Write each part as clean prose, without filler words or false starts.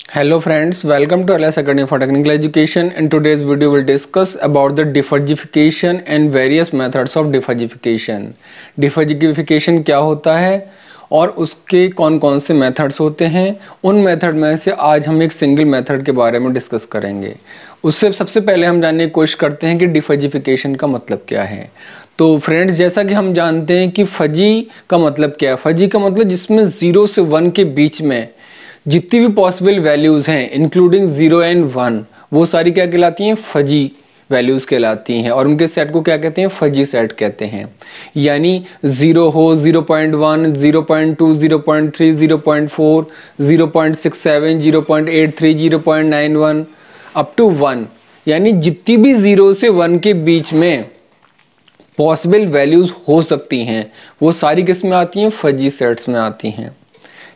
Hello friends, welcome to LS Academy for Technical Education. In today's video we'll discuss about the differentiation and various methods of differentiation. Differentiation क्या होता है और उसके कौन कौन से मेथड्स होते हैं, उन मेथड में से आज हम एक सिंगल मेथड के बारे में डिस्कस करेंगे। उससे सबसे पहले हम जानने की कोशिश करते हैं कि डिफरेंशिएशन का मतलब क्या है। तो फ्रेंड्स, जैसा कि हम जानते हैं कि फजी का मतलब क्या है। फजी का मतलब जिसमें 0 से 1 के बीच में जितनी भी पॉसिबल वैल्यूज हैं इंक्लूडिंग 0 एंड 1, वो सारी क्या कहलाती हैं? फजी वैल्यूज कहलाती हैं। और उनके सेट को क्या कहते हैं? फजी सेट कहते हैं। यानी 0 हो, 0.1, 0.2, 0.3, 0.4, 0.67, 0.83, 0.91 अप टू 1, यानी जितनी भी 0 से 1 के बीच में पॉसिबल वैल्यूज हो सकती हैं वो सारी किस में आती हैं? फजी सेट्स में आती हैं।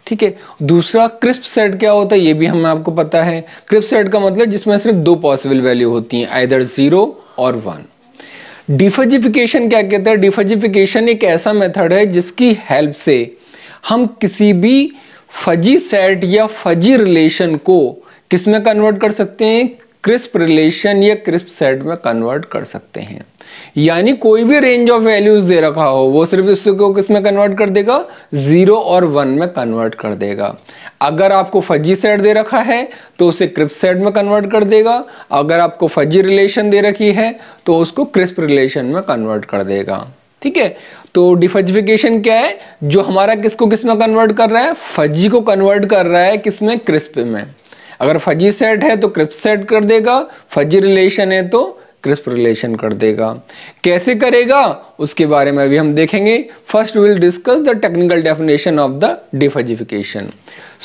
ठीक है। दूसरा क्रिस्प सेट क्या होता है ये भी हमें आपको पता है। क्रिस्प सेट का मतलब जिसमें सिर्फ 2 पॉसिबल वैल्यू होती हैं, आइदर 0 और 1। डिफरेंशिएशन क्या कहता है? डिफरेंशिएशन एक ऐसा मेथड है जिसकी हेल्प से हम किसी भी फजी सेट या फजी रिलेशन को किस में कन्वर्ट कर सकते हैं? क्रिस्प रिलेशन या क्रिस्प सेट में कन्वर्ट कर सकते हैं। यानी कोई भी रेंज ऑफ वैल्यूज दे रखा हो वो सिर्फ इसको किस में कन्वर्ट कर देगा? 0 और 1 में कन्वर्ट कर देगा। अगर आपको फजी सेट दे रखा है तो उसे क्रिस्प सेट में कन्वर्ट कर देगा। अगर आपको फजी रिलेशन दे रखी है तो उसको क्रिस्प रिलेशन में कन्वर्ट कर देगा। ठीक है। तो डिफरेंशिएशन क्या है? जो हमारा किसको किस में कन्वर्ट कर रहा है? फजी को कन्वर्ट कर रहा है किस में? क्रिस्प में। अगर फजी सेट है तो क्रिस्प सेट कर देगा, फजी रिलेशन है तो क्रिस्प रिलेशन कर देगा। कैसे करेगा उसके बारे में भी हम देखेंगे। First will discuss the technical definition of the differentiation.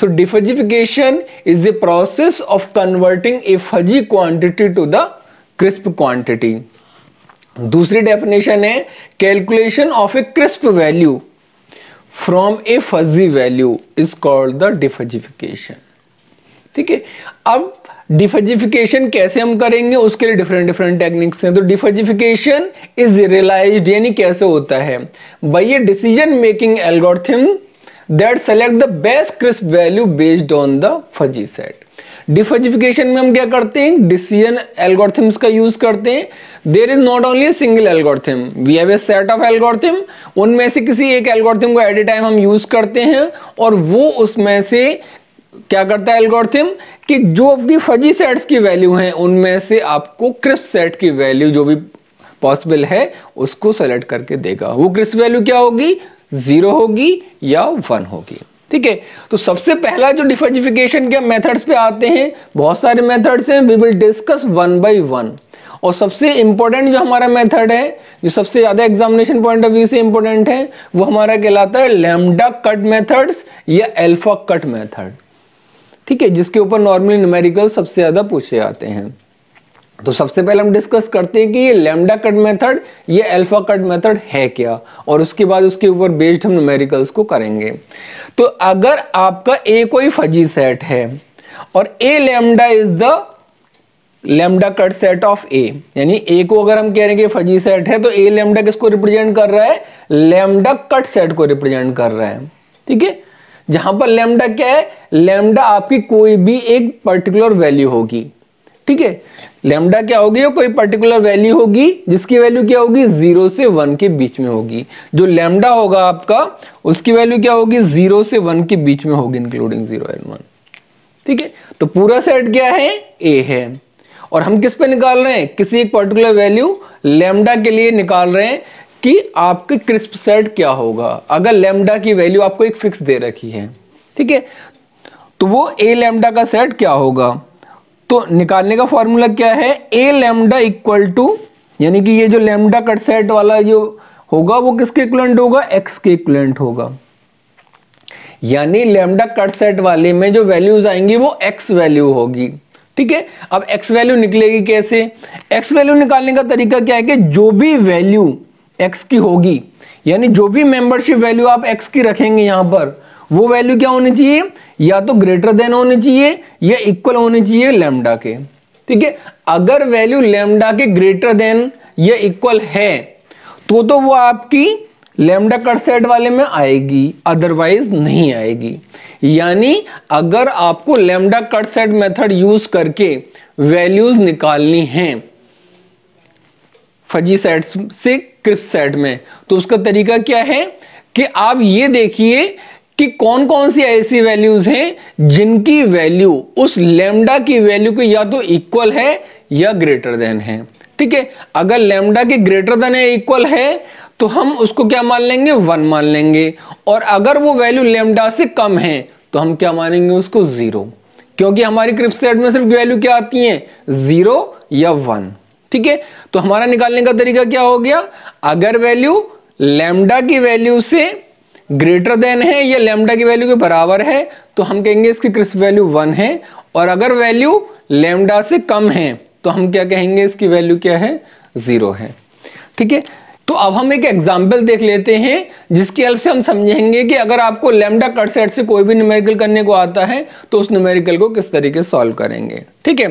So differentiation is a process of converting a fuzzy quantity to the crisp quantity. दूसरी डेफिनेशन है calculation of a crisp value from a fuzzy value is called the differentiation. ठीक है। अब differentiation कैसे हम करेंगे उसके लिए डिफरेंट टेक्निक्स हैं। तो डिफरेंशिएशन इज रियलाइज्ड यानी कैसे होता है? By a decision making algorithm that select the best crisp value based on the fuzzy set. Differentiation में हम क्या करते हैं? डिसीजन एल्गोरिथम्स का यूज करते हैं। There is not only single algorithm, we have a set of algorithm. उनमें से किसी एक एल्गोरिथम को एट ए टाइम हम यूज करते हैं और वो उसमें से क्या करता है एल्गोरिथम कि जो अपनी फजी सेट्स की वैल्यू हैं उनमें से आपको क्रिस्प सेट की वैल्यू जो भी पॉसिबल है उसको सेलेक्ट करके देगा। वो क्रिस्प वैल्यू क्या होगी? 0 होगी या 1 होगी। ठीक है। तो सबसे पहला जो डिफरेंशिएशन के मेथड्स पे आते हैं, बहुत सारे मेथड्स हैं, we will discuss one by one. और सबसे इंपॉर्टेंट जो हमारा मेथड है, जो सबसे ज्यादा एग्जामिनेशन पॉइंट ऑफ व्यू से इंपॉर्टेंट है, वो हमारा कहलाता है लैम्डा कट मेथड्स या अल्फा कट मेथड। ठीक है। जिसके ऊपर नॉर्मली न्यूमेरिकल सबसे ज्यादा पूछे जाते हैं। तो सबसे पहले हम डिस्कस करते हैं कि ये लैम्डा कट मेथड, ये अल्फा कट मेथड है क्या, और उसके बाद उसके ऊपर बेस्ड हम न्यूमेरिकल्स को करेंगे। तो अगर आपका ए कोई फजी सेट है और A lambda is the lambda cut set of A, यानी ए को अगर हम कह रहे हैं कि फजी सेट है तो ए लैम्डा किसको रिप्रेजेंट कर रहा है? लैम्डा कट सेट को रिप्रेजेंट कर रहा है। ठीक है। जहां पर लैम्डा क्या है? लैम्डा आपकी कोई भी एक पर्टिकुलर वैल्यू होगी। ठीक है। लैम्डा क्या होगी? कोई पर्टिकुलर वैल्यू होगी जिसकी वैल्यू क्या होगी? 0 से 1 के बीच में होगी। जो लैम्डा होगा आपका उसकी वैल्यू क्या होगी? 0 से 1 के बीच में होगी इंक्लूडिंग 0 एंड 1। ठीक है। तो पूरा सेट क्या है? ए है। और हम किस पे निकाल रहे हैं? किसी एक पर्टिकुलर वैल्यू लैम्डा के लिए निकाल रहे हैं कि आपके क्रिस्प सेट क्या होगा अगर लैम्डा की वैल्यू आपको एक फिक्स दे रखी है। ठीक है। तो वो ए लैम्डा का सेट क्या होगा? तो निकालने का फॉर्मूला क्या है? ए लैम्डा इक्वल टू, यानी कि ये जो लैम्डा कट सेट वाला जो होगा वो किसके इक्विवेलेंट होगा? एक्स के इक्विवेलेंट होगा। यानी लैम्डा कट सेट वाले में जो वैल्यूज आएंगी वो एक्स वैल्यू होगी। ठीक है। अब एक्स वैल्यू निकलेगी कैसे? एक्स वैल्यू निकालने का तरीका क्या है कि जो भी वैल्यू एक्स की होगी, यानी जो भी मेंबरशिप वैल्यू आप एक्स की रखेंगे यहां पर, वो वैल्यू क्या होनी चाहिए? या तो ग्रेटर देन होनी चाहिए या इक्वल होनी चाहिए लैम्डा के। ठीक है। अगर वैल्यू लैम्डा के ग्रेटर देन या इक्वल है तो वो आपकी लैम्डा कट सेट वाले में आएगी, अदरवाइज नहीं आएगी। यानी अगर आपको lambda cut set method use करके वैल्यूज निकालनी हैं फजी सेट से क्रिस्प सेट में, तो उसका तरीका क्या है कि आप ये देखिए कि कौन कौन सी ऐसी वैल्यूज हैं जिनकी वैल्यू उस लैम्डा की वैल्यू के या तो इक्वल है या ग्रेटर देन है। ठीक है, अगर लैम्डा के ग्रेटर देन या इक्वल है तो हम उसको क्या मान लेंगे, 1 मान लेंगे, और अगर वो वैल्यू लैम्डा से कम है तो हम क्या मानेंगे, उसको 0, क्योंकि हमारी क्रिस्प सेट में सिर्फ वैल्यू क्या आती है, 0 या 1। ठीक है, तो हमारा निकालने का तरीका क्या हो गया, अगर वैल्यू लैम्डा की वैल्यू से ग्रेटर देन है या लैम्डा की वैल्यू के बराबर है तो हम कहेंगे इसकी क्रिस्प वैल्यू 1 है, और अगर वैल्यू लैम्डा से कम है तो हम क्या कहेंगे, इसकी वैल्यू क्या है, 0 है। ठीक है, तो अब हम एक एग्जाम्पल देख लेते हैं जिसकी हेल्प से हम समझेंगे कि अगर आपको लैम्डा कट सेट से कोई भी न्यूमेरिकल करने को आता है तो उस न्यूमेरिकल को किस तरीके से सॉल्व करेंगे। ठीक है,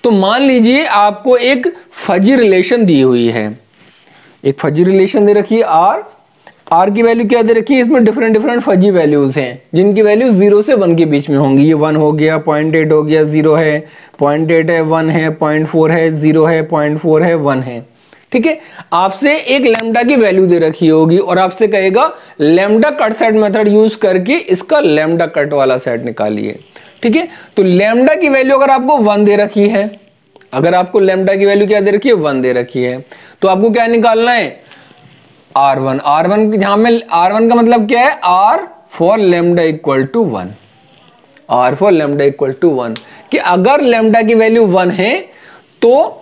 तो मान लीजिए आपको एक फजी रिलेशन दी हुई है, एक फजी रिलेशन दे रखी है आर की वैल्यू क्या दे रखी है, इसमें डिफरेंट डिफरेंट फजी वैल्यूज हैं जिनकी वैल्यू 0 से 1 के बीच में होंगी। ये 1 हो गया, 0.8 हो गया, 0 है, 0.8 है, 1 है, 0.4 है, 0 है, 0.4 है, 1 है। ठीक है, आपसे एक लैम्डा की वैल्यू दे रखी होगी और आपसे कहेगा lambda cut set method use करके इसका लैम्डा कट वाला सेट निकालिए। ठीक है, तो लैम्डा की वैल्यू अगर आपको 1 दे रखी है, अगर आपको लैम्डा की वैल्यू क्या दे रखी है, 1 दे रखी है, तो आपको क्या निकालना है, R1 जहां में R1 का मतलब क्या है, R for lambda equal to 1, R for lambda equal to 1, कि अगर लैम्डा की वैल्यू 1 है तो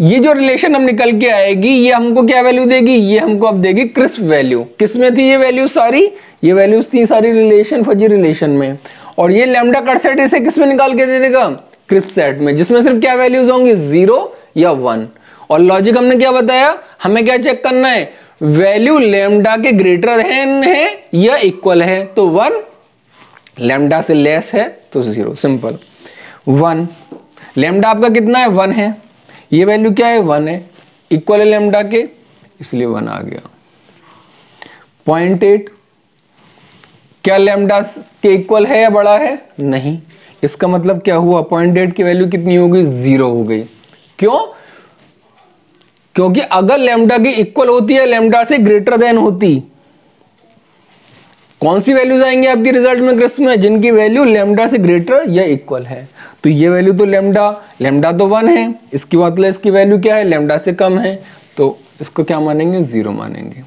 ये जो रिलेशन हम निकल के आएगी ये हमको क्या वैल्यू देगी, ये हमको अब देगी क्रिस्प वैल्यू। किस में थी ये वैल्यू सारी, ये वैल्यूज थी सारी रिलेशन, फजी रिलेशन में, और ये लैम्डा कट सेट इसे किस में निकाल के दे देगा, क्रिस्प सेट में, जिसमें सिर्फ क्या वैल्यूज होंगी, 0 या 1। और लॉजिक हमने क्या बताया, हमें क्या चेक करना है, वैल्यू लैम्डा के ग्रेटर देन है या इक्वल है, तो 1, लैम्डा से लेस है तो 0, सिंपल। 1 लैम्डा आपका कितना है, 1 है, ये वैल्यू क्या है, 1 है, इक्वल है लैम्डा के, इसलिए 1 आ गया। 0.8 क्या लैम्डा के इक्वल है या बड़ा है, नहीं, इसका मतलब क्या हुआ, 0.8 की वैल्यू कितनी हो गई, 0 हो गई। क्यों, क्योंकि अगर लैम्डा की इक्वल होती है लैम्डा से ग्रेटर देन होती, कौन सी वैल्यूज आएंगी आपकी रिजल्ट में क्रिस्प में, जिनकी वैल्यू लैम्डा से ग्रेटर या इक्वल है। तो ये वैल्यू तो लैम्डा तो 1 है, इसकी मतलब इसकी वैल्यू क्या है, लैम्डा से कम है, तो इसको क्या मानेंगे, 0 मानेंगे।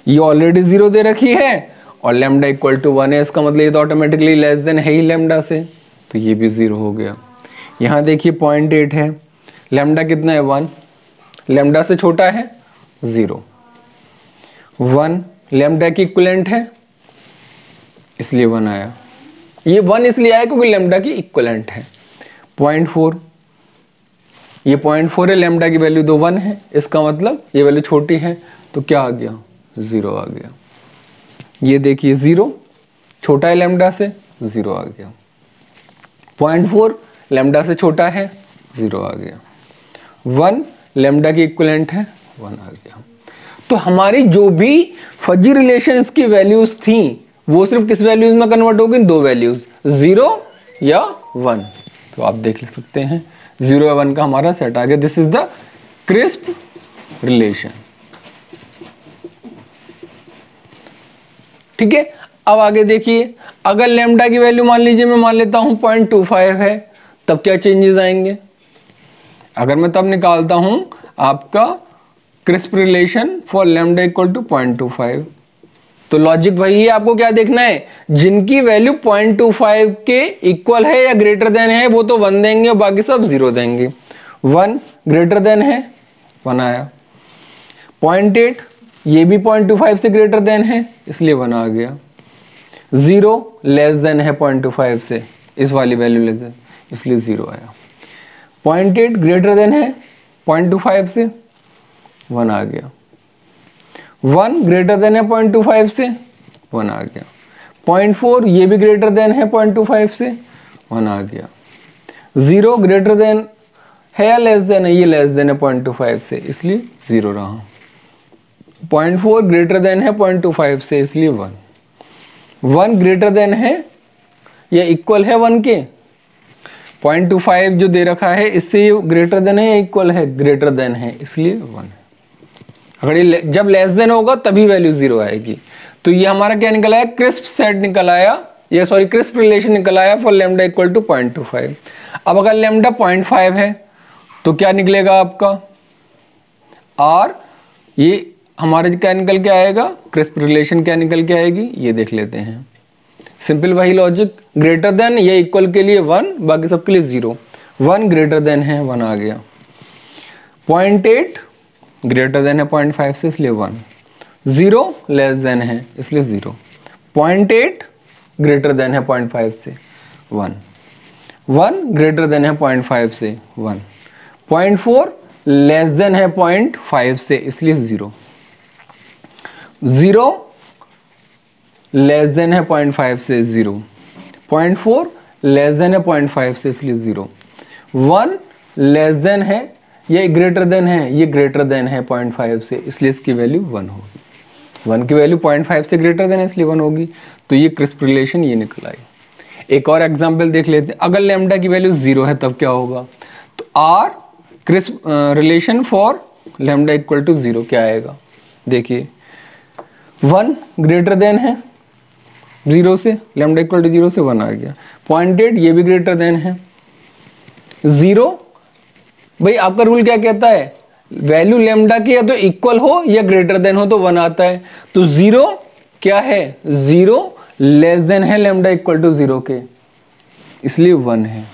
ये ऑलरेडी 0 दे रखी है और लैम्डा इक्वल टू 1 है, इसका मतलब ये तो ऑटोमेटिकली लेस देन है ही लैम्डा से, तो ये भी 0 हो गया। यहां देखिए 0.8 है, लैम्डा कितना है, 1, लैम्डा से छोटा है 0, 1 लैम्डा की इक्विवेलेंट है इसलिए 1 आया, ये 1 इसलिए आया क्योंकि लैम्डा की इक्विवेलेंट है। 0.4 ये 0.4 है, लैम्डा की वैल्यू तो 1 है, इसका मतलब ये वैल्यू छोटी है, तो क्या आ गया, 0 आ गया। ये देखिए 0 छोटा है लैम्डा से, 0 आ गया। 0.4 लैम्डा से छोटा है, 0 आ गया। 1 लैम्डा की इक्विवेलेंट है, 1 आ गया। तो हमारी जो भी फजी रिलेशंस की वैल्यूज थी वो सिर्फ किस वैल्यूज में कन्वर्ट होगी, 2 वैल्यूज, 0 या 1। तो आप देख सकते हैं 0 या 1 का हमारा सेट आ गया। This is the crisp relation. ठीक है, अब आगे देखिए, अगर लैम्डा की वैल्यू मान लीजिए मैं मान लेता हूं 0.25 है, तब क्या चेंजेस आएंगे, अगर मैं तब निकालता हूं आपका crisp relation for lambda equal to 0.25, तो लॉजिक वही है, आपको क्या देखना है, जिनकी वैल्यू 0.25 के इक्वल है या ग्रेटर देन है वो तो 1 देंगे और बाकी सब 0 देंगे। 1 ग्रेटर देन है, 1 आया। 0.8 ये भी 0.25 से ग्रेटर देन है इसलिए 1 आ गया। 0 लेस देन है 0.25 से, इस वाली वैल्यू लेस देन, इसलिए 0 आया। 0.8 ग्रेटर देन है 0.25 से, 1 आ गया। 1 ग्रेटर देन है 0.25 से, 1 आ गया। 0.4 ये भी ग्रेटर देन है 0.25 से, 1 आ गया। 0 ग्रेटर देन है या लेस देन है, ये लेस देन है 0.25 से, इसलिए 0 रहा। 0.4 ग्रेटर देन है 0.25 से, इसलिए 1। 1 ग्रेटर देन है या इक्वल है 1 के, 0.25 जो दे रखा है इससे ये ग्रेटर देन है या इक्वल है, ग्रेटर देन है, इसलिए 1 है। अगर ये जब लेस देन होगा तभी वैल्यू 0 आएगी। तो ये हमारा क्या निकल आया, क्रिस्प सेट निकल आया, या सॉरी क्रिस्प रिलेशन निकल आया फॉर लैम्डा इक्वल टू 0.25। अब अगर लैम्डा 0.5 है तो क्या निकलेगा आपका और ये हमारे क्या निकल के आएगा, क्रिस्प रिलेशन क्या निकल के आएगी, ये देख लेते हैं। सिंपल वही लॉजिक, ग्रेटर देन या इक्वल के लिए 1, बाकी सबके लिए 0। 1 ग्रेटर देन है 1 आ गया। 0.8 ग्रेटर देन है 0.5 से, इसलिए 1। 0 लेस देन है इसलिए 0। 0.8 ग्रेटर देन है 0.5 से, 1। 1 ग्रेटर देन है 0.5 से, 1। 0.4 लेस देन है 0.5 से, इसलिए 0। 0 लेस देन है 0.5 से, 0। 0.4 लेस देन है 0.5 से, इसलिए 0। 1 लेस देन है, ये ग्रेटर देन है, ये ग्रेटर देन है 0.5 से, इसलिए इसकी वैल्यू 1 होगी। 1 की वैल्यू 0.5 से ग्रेटर देन है इसलिए 1 होगी। तो ये क्रिस्प रिलेशन ये निकल आई। एक और एग्जांपल देख लेते हैं। अगर लैम्डा की वैल्यू 0 है तब क्या होगा, तो R crisp relation for lambda equal to 0 क्या आएगा, देखिए 1 ग्रेटर देन है 0 से, लैम्डा इक्वल टू 0 से 1 आ गया। 0.8 ये भी ग्रेटर देन है। 0 भाई आपका रूल क्या कहता है, वैल्यू लैम्डा की या तो इक्वल हो या ग्रेटर देन हो तो 1 आता है। तो 0 क्या है, 0 लेस देन है लैम्डा इक्वल टू 0 के, इसलिए 1 है।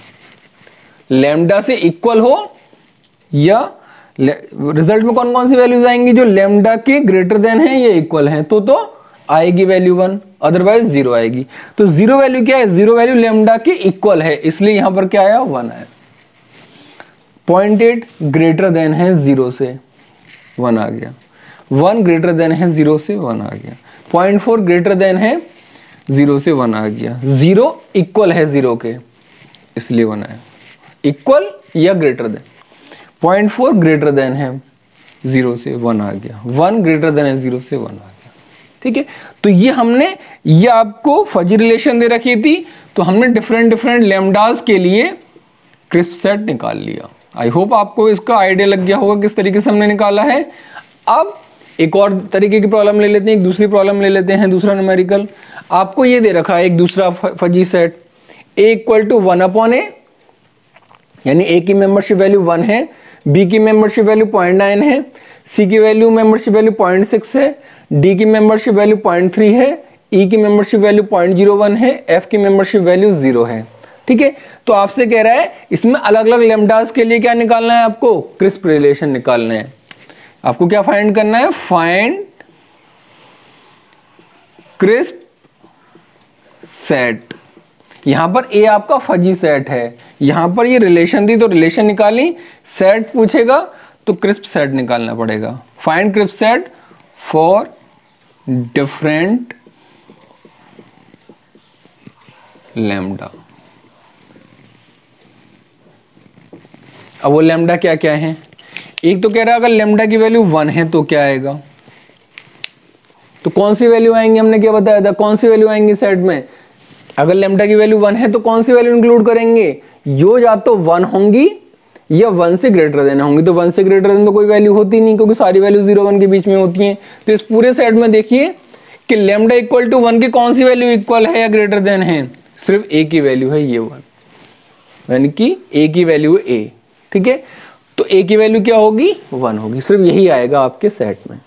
लैम्डा से इक्वल हो या रिजल्ट में कौन कौन सी वैल्यूज आएंगी, जो लैम्डा के ग्रेटर देन है या इक्वल है तो आएगी वैल्यू 1, अदरवाइज 0 आएगी। तो 0 वैल्यू क्या है, 0 वैल्यू लैम्डा के इक्वल है, इसलिए यहां पर क्या आया, 1 आया। 0.8 ग्रेटर देन है 0 से, 1 आ गया। 1 ग्रेटर देन है 0 से, 1 आ गया। 0.4 ग्रेटर देन है 0 से, 1 आ गया। 0 इक्वल है 0 के, इसलिए 1 आया। इक्वल या ग्रेटर देन, 0.4 ग्रेटर देन है 0 से, 1 आ गया। 1 ग्रेटर देन है 0 से, 1 आ गया। ठीक है, तो ये आपको फजी रिलेशन दे रखी थी, तो हमने डिफरेंट लैम्डास के लिए क्रिस्प सेट निकाल लिया। आई होप आपको इसका आइडिया लग गया होगा किस तरीके से हमने निकाला है। अब एक और तरीके की प्रॉब्लम ले लेते हैं, एक दूसरी प्रॉब्लम ले लेते हैं, दूसरा न्यूमेरिकल। आपको ये दे रखा है एक दूसरा fuzzy set, a equal to 1/a, यानी a की मेंबरशिप वैल्यू 1 है, b की मेंबरशिप वैल्यू 0.9 है, c की वैल्यू मेंबरशिप वैल्यू 0.6 है, d की मेंबरशिप वैल्यू 0.3 है, e की मेंबरशिप वैल्यू 0.01 है, f की मेंबरशिप वैल्यू 0 है। ठीक है, तो आपसे कह रहा है इसमें अलग अलग लैम्डास के लिए क्या निकालना है, आपको क्रिस्प रिलेशन निकालना है। आपको क्या फाइंड करना है, फाइंड क्रिस्प सेट। यहां पर ए आपका फजी सेट है, यहां पर ये रिलेशन थी तो रिलेशन निकाली, सेट पूछेगा तो क्रिस्प सेट निकालना पड़ेगा। Find crisp set for different lambda. अब वो लैम्डा क्या क्या है, एक तो कह रहा है अगर लैम्डा की वैल्यू 1 है तो क्या आएगा, तो कौन सी वैल्यू आएंगी, हमने क्या बताया था, कौन सी वैल्यू आएंगी सेट में। अगर लैम्डा की वैल्यू 1 है तो कौन सी वैल्यू इंक्लूड करेंगे, जो या तो 1 होंगी या 1 से ग्रेटर देन होंगी। तो 1 से ग्रेटर देन तो कोई वैल्यू होती नहीं, क्योंकि सारी वैल्यू 0 1 के बीच में होती हैं। तो इस पूरे सेट में देखिए कि लैम्डा इक्वल टू 1 की कौन सी वैल्यू इक्वल है या ग्रेटर देन है, सिर्फ a की वैल्यू है ये 1, यानी कि a की वैल्यू है a। ठीक है, तो a की वैल्यू क्या होगी, 1 होगी, सिर्फ यही आएगा आपके सेट में।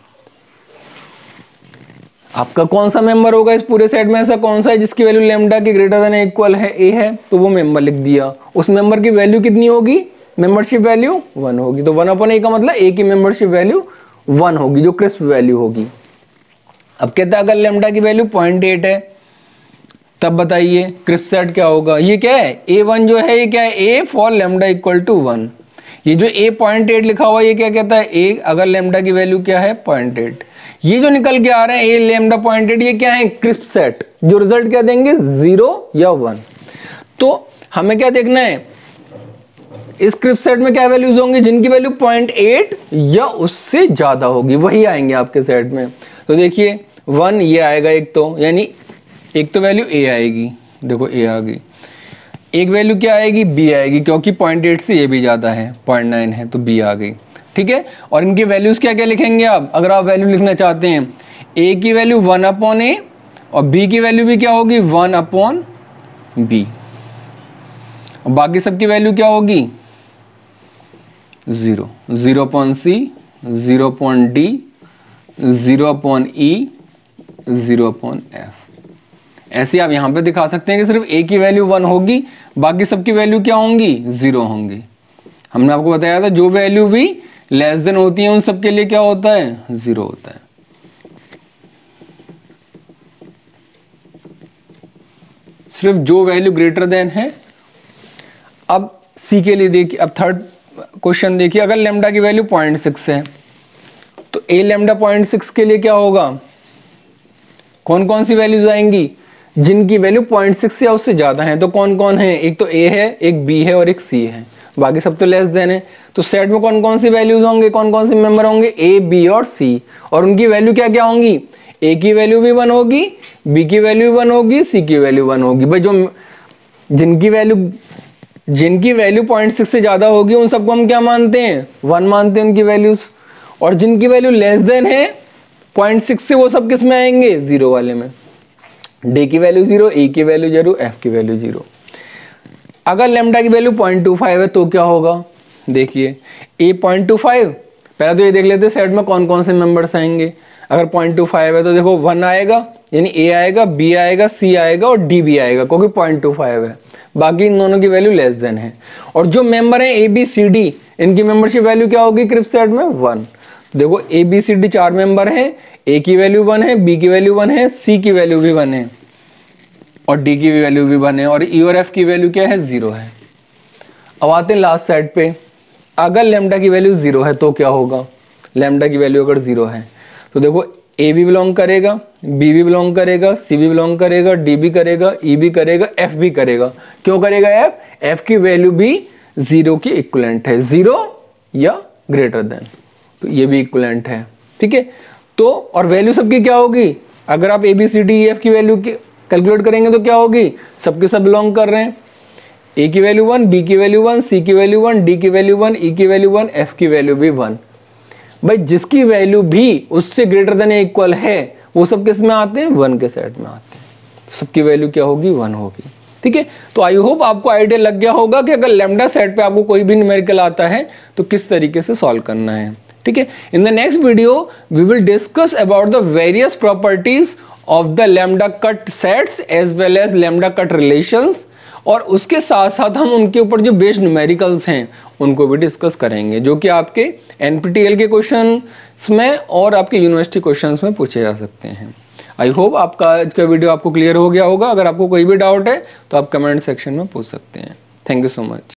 आपका कौन सा मेंबर होगा इस पूरे सेट में, ऐसा कौन सा है जिसकी वैल्यू लैम्डा के ग्रेटर देन इक्वल है, a है, तो वो मेंबर लिख दिया। उस मेंबर की वैल्यू कितनी होगी, मेंबरशिप वैल्यू 1 होगी। तो 1/a का मतलब a की मेंबरशिप वैल्यू 1 होगी, जो क्रिस्प वैल्यू होगी। अब कहता है अगर लैम्डा की वैल्यू 0.8 है तब बताइए क्रिस्प सेट क्या होगा। ये क्या है, a1 जो है ये क्या है, a for lambda equal to 1। ये जो a 0.8 लिखा हुआ है ये क्या कहता है, a अगर लैम्डा की वैल्यू क्या है 0.8, ये जो निकल के आ रहे हैं a लैम्डा 0.8, ये क्या है, क्रिस्प सेट, जो रिजल्ट क्या देंगे 0 या 1। तो हमें क्या देखना है, इस क्रिप्ट सेट में क्या वैल्यूज होंगी, जिनकी वैल्यू 0.8 या उससे ज्यादा होगी वही आएंगे आपके सेट में। तो देखिए 1 ये आएगा एक तो, यानी एक तो वैल्यू ए आएगी, देखो ए आ गई। एक वैल्यू क्या आएगी, बी आएगी, क्योंकि 0.8 से ये भी ज्यादा है, 0.9 है तो बी आ गई। ठीक है, और इनकी वैल्यूज क्या क्या लिखेंगे आप, अगर आप वैल्यू लिखना चाहते हैं, ए की वैल्यू 1/a और बी की वैल्यू भी क्या होगी 1/b, और बाकी सबकी वैल्यू क्या होगी 0, 0/c, 0/d, 0/e, 0/f। ऐसे आप यहां पे दिखा सकते हैं कि सिर्फ ए की वैल्यू 1 होगी, बाकी सबकी वैल्यू क्या होंगी 0 होंगी। हमने आपको बताया था जो वैल्यू भी लेस देन होती है उन सबके लिए क्या होता है 0 होता है। सिर्फ जो वैल्यू ग्रेटर देन है। अब सी के लिए देखिए, अब थर्ड क्वेश्चन देखिए, अगर लेमडा की वैल्यू 0.6 है तो ए लेमडा 0.6 के लिए क्या होगा, कौन कौन सी वैल्यूज आएंगी, जिनकी वैल्यू 0.6 या उससे ज्यादा है। तो कौन कौन है, एक तो ए है, एक बी है और एक सी है, बाकी सब तो लेस देन है। तो सेट में कौन कौन सी वैल्यूज होंगे, कौन कौन से मेंबर होंगे, ए बी और सी, और उनकी वैल्यू क्या क्या होंगी, ए की वैल्यू भी 1 होगी, बी की वैल्यू 1 होगी, सी की वैल्यू 1 होगी। भाई जो जिनकी वैल्यू 0.6 से ज्यादा होगी उन सबको हम क्या मानते हैं 1 मानते हैं उनकी वैल्यूज, और जिनकी वैल्यू लेस देन है 0.6 से वो सब किस में आएंगे 0 वाले में। डी की वैल्यू 0, ए की वैल्यू 0, एफ की वैल्यू 0। अगर लेमडा की वैल्यू 0.25 है तो क्या होगा, देखिए ए 0.25, पहले तो ये देख लेते हैं सेट में कौन कौन से मेंबर्स आएंगे। अगर 0.25 है तो देखो 1 आएगा, यानी ए आएगा, बी आएगा, सी आएगा और डी भी आएगा, क्योंकि 0.25 है, बाकी इन दोनों की वैल्यू लेस देन है। और जो मेंबर है ए बी सी डी, इनकी मेंबरशिप वैल्यू क्या होगी क्रिप्ट सेट में 1। देखो A B C D 4 member हैं, ए की वैल्यू 1 है, बी की वैल्यू 1 है, सी की वैल्यू भी 1 है और डी की वैल्यू भी 1 है, और ई और एफ की वैल्यू क्या है 0 है। अब आते हैं लास्ट सेट पे, अगर लेमडा की वैल्यू 0 है तो क्या होगा, लेमडा की वैल्यू अगर 0 है तो देखो ए भी बिलोंग करेगा, बी भी बिलोंग करेगा, सी भी बिलोंग करेगा, डी भी करेगा, ई भी करेगा, एफ भी करेगा। क्यों करेगा एफ, एफ की वैल्यू भी 0 की इक्विवेलेंट है, 0 या ग्रेटर देन, तो ये भी इक्विवेलेंट है। ठीक है, तो और वैल्यू सबकी क्या होगी, अगर आप A B C D E F की वैल्यू कैलकुलेट करेंगे तो क्या होगी, सबके सब बिलोंग कर रहे हैं, ए की वैल्यू 1, बी की वैल्यू 1, सी की वैल्यू 1, डी की वैल्यू 1, ई की वैल्यू 1, एफ की वैल्यू भी 1। भाई जिसकी वैल्यू भी उससे ग्रेटर देन इक्वल है वो सब किस में आते हैं 1 के सेट में आते हैं, तो सबकी वैल्यू क्या होगी 1 होगी। ठीक है, तो आई होप आपको आइडिया लग गया होगा कि अगर लैम्डा सेट पे आपको कोई भी न्यूमेरिकल आता है तो किस तरीके से सॉल्व करना है। ठीक है, in the next video we will discuss about the various properties of the lambda cut sets as well as lambda cut relations, और उसके साथ साथ हम उनके ऊपर जो बेस्ड न्यूमेरिकल्स हैं उनको भी डिस्कस करेंगे, जो कि आपके एनपीटीईएल के क्वेश्चंस में और आपके यूनिवर्सिटी क्वेश्चंस में पूछे जा सकते हैं। आई होप आपका आज का वीडियो आपको क्लियर हो गया होगा। अगर आपको कोई भी डाउट है तो आप कमेंट सेक्शन में पूछ सकते हैं। Thank you so much.